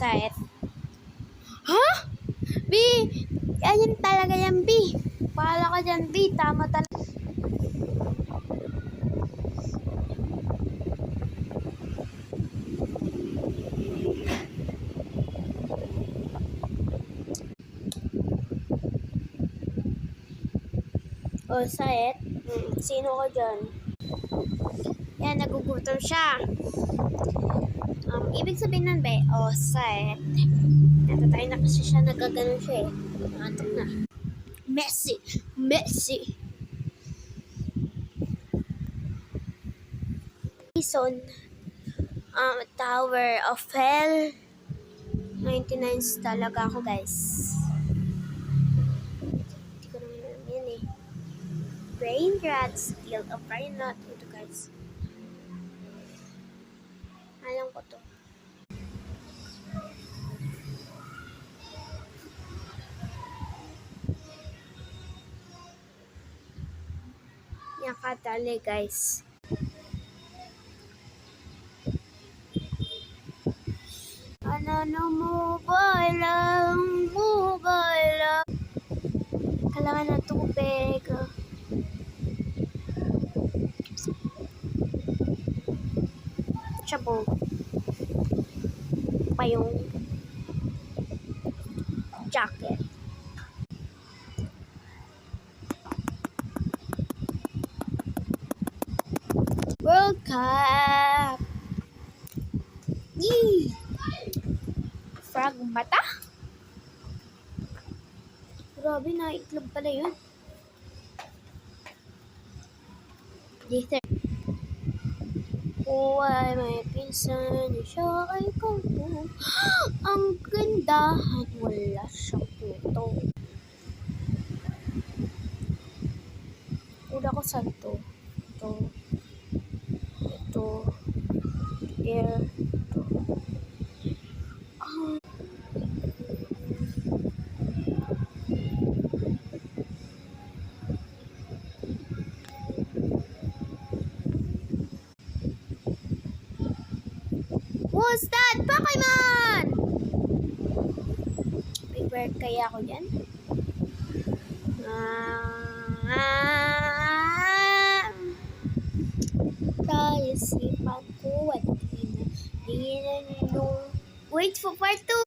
Sait. Ha? B! Ayan talaga yan, B. Pahala ka dyan, B. Tama talaga. O, Sait. Sino ka dyan? Yan, nagugutom siya. Ibig sabihin nun, be, Sait. Natatay na kasi siya, nagaganon siya eh. Nangatok na. Messi! Messi! Season, Tower of Hell. 99s talaga ako, guys. Hindi ko naman alam yan eh. Brain Rat, Guild of Brain Rat. Ito, guys. Alam ko to. Yan katali, guys. Mobile lang. Kailangan na tubig. Sabog. Pa yung jacket. World Cup! Yee! Frog mata? Grabe na, itlog pala yun. Dito. Huwag may pinsan siya ay kangkong. Ang ganda at wala siyang puto. Una ko saan to? Ito. Air. Who's that? Pokemon! May bird kaya ako dyan? Tayo sipan ko at di na nung... Wait for part 2!